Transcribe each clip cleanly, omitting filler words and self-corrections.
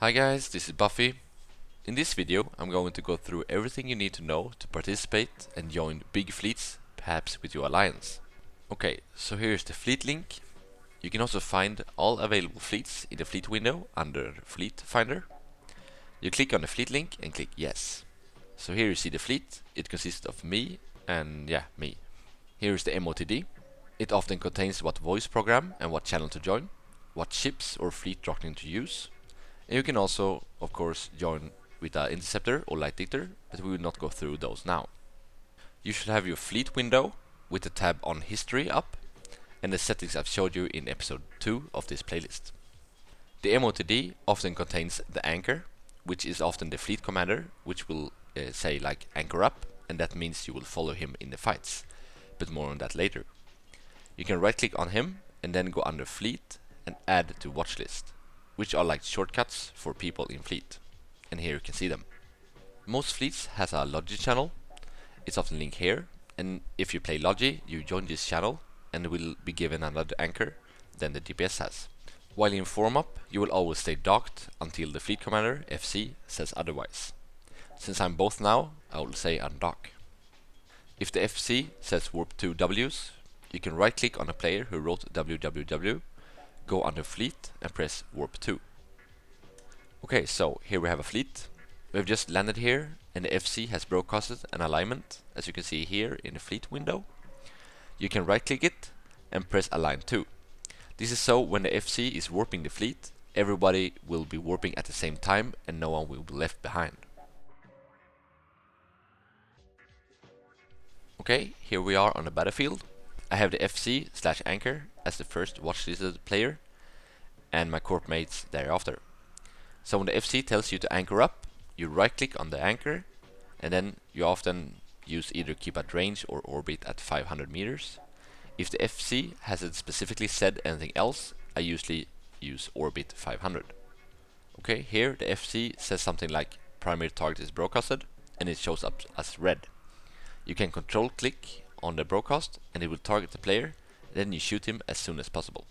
Hi guys, this is Baffy. In this video I'm going to go through everything you need to know to participate and join big fleets, perhaps with your alliance. Okay, so here's the fleet link. You can also find all available fleets in the fleet window under Fleet Finder. You click on the fleet link and click yes. So here you see the fleet. It consists of me and me. Here is the MOTD. It often contains what voice program and what channel to join, what ships or fleet doctrine to use. And you can also, of course, join with an interceptor or light dictator, but we will not go through those now. You should have your fleet window with the tab on history up and the settings I've showed you in episode 2 of this playlist. The MOTD often contains the anchor, which is often the fleet commander, which will say like anchor up, and that means you will follow him in the fights, but more on that later. You can right click on him and then go under fleet and add to watch list, which are like shortcuts for people in fleet. And here you can see them. Most fleets has a Logi channel. It's often linked here, and if you play Logi, you join this channel and will be given another anchor than the DPS has. While in form up, you will always stay docked until the fleet commander, FC, says otherwise. Since I'm both now, I will say undock. If the FC says warp 2 Ws, you can right click on a player who wrote www, go under fleet and press warp 2. Okay, so here we have a fleet. We have just landed here and the FC has broadcasted an alignment, as you can see here in the fleet window. You can right click it and press align to. This is so when the FC is warping the fleet, everybody will be warping at the same time and no one will be left behind. Okay, here we are on the battlefield. I have the FC/anchor as the first watchlisted player and my corp mates thereafter. So when the FC tells you to anchor up, you right click on the anchor and then you often use either keep at range or orbit at 500 meters. If the FC hasn't specifically said anything else, I usually use orbit 500. Okay, here the FC says something like primary target is broadcasted and it shows up as red. You can control click on the broadcast and it will target the player, and then you shoot him as soon as possible.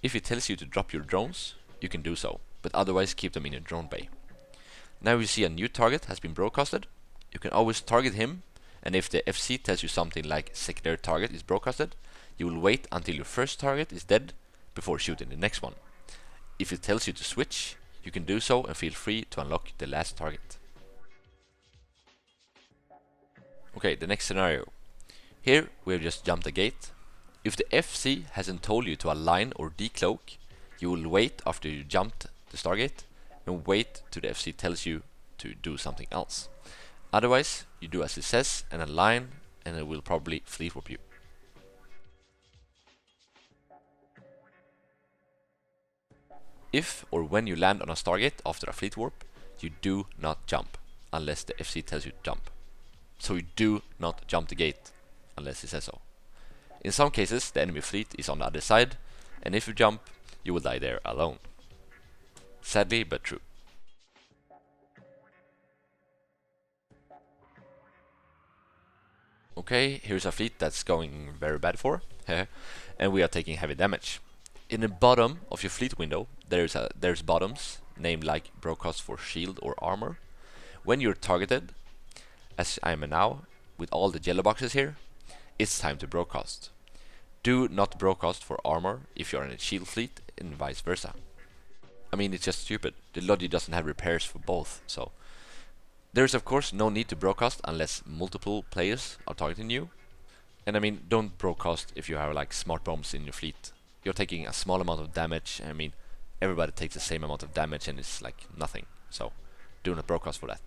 If it tells you to drop your drones, you can do so, but otherwise keep them in your drone bay. Now you see a new target has been broadcasted. You can always target him, and if the FC tells you something like secondary target is broadcasted, you will wait until your first target is dead before shooting the next one. If it tells you to switch, you can do so and feel free to unlock the last target. Okay, the next scenario. Here we have just jumped a gate. If the FC hasn't told you to align or decloak, you will wait after you jumped the Stargate and wait till the FC tells you to do something else. Otherwise, you do as it says and align, and it will probably fleet warp you. If or when you land on a Stargate after a fleet warp, you do not jump unless the FC tells you to jump. So you do not jump the gate unless it says so. In some cases, the enemy fleet is on the other side, and if you jump, you will die there alone. Sadly, but true. Okay, here's a fleet that's going very bad for, and we are taking heavy damage. In the bottom of your fleet window, there's bottoms named like broadcast for shield or armor. When you're targeted, as I am now, with all the yellow boxes here, it's time to broadcast. Do not broadcast for armor if you're in a shield fleet and vice versa. I mean, it's just stupid. The Logi doesn't have repairs for both, so there's of course no need to broadcast unless multiple players are targeting you. And I mean, don't broadcast if you have like smart bombs in your fleet. You're taking a small amount of damage. I mean, everybody takes the same amount of damage and it's like nothing, so do not broadcast for that.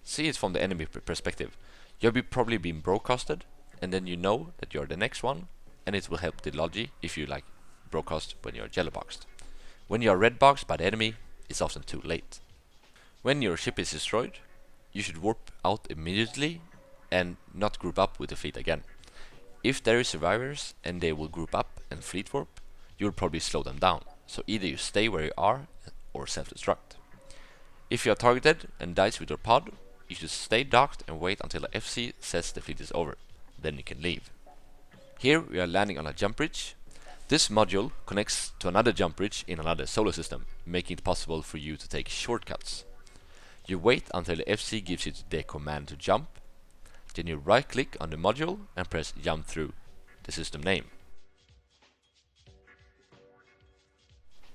See it from the enemy perspective. You'll probably being broadcasted, and then you know that you're the next one, and it will help the Logi if you like broadcast when you're yellow boxed. When you are red boxed by the enemy, it's often too late. When your ship is destroyed, you should warp out immediately and not group up with the fleet again. If there is survivors and they will group up and fleet warp, you will probably slow them down, so either you stay where you are or self-destruct. If you are targeted and dies with your pod, you should stay docked and wait until the FC says the fleet is over, then you can leave. Here we are landing on a jump bridge. This module connects to another jump bridge in another solar system, making it possible for you to take shortcuts. You wait until the FC gives you the command to jump, then you right click on the module and press jump through the system name.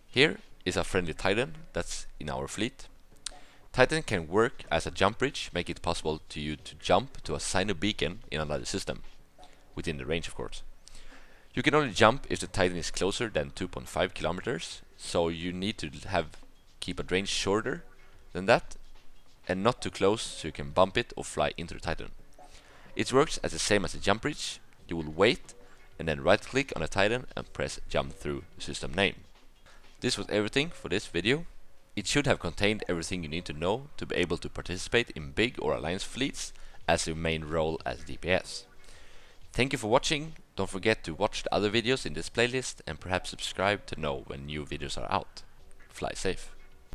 Here is a friendly Titan that's in our fleet. Titan can work as a jump bridge, making it possible to you to jump to a Sino beacon in another system, within the range of course. You can only jump if the Titan is closer than 2.5 kilometers, so you need to keep a range shorter than that, and not too close so you can bump it or fly into the Titan. It works as the same as a jump bridge. You will wait and then right click on the Titan and press jump through the system name. This was everything for this video. It should have contained everything you need to know to be able to participate in big or alliance fleets as your main role as DPS. Thank you for watching. Don't forget to watch the other videos in this playlist and perhaps subscribe to know when new videos are out. Fly safe.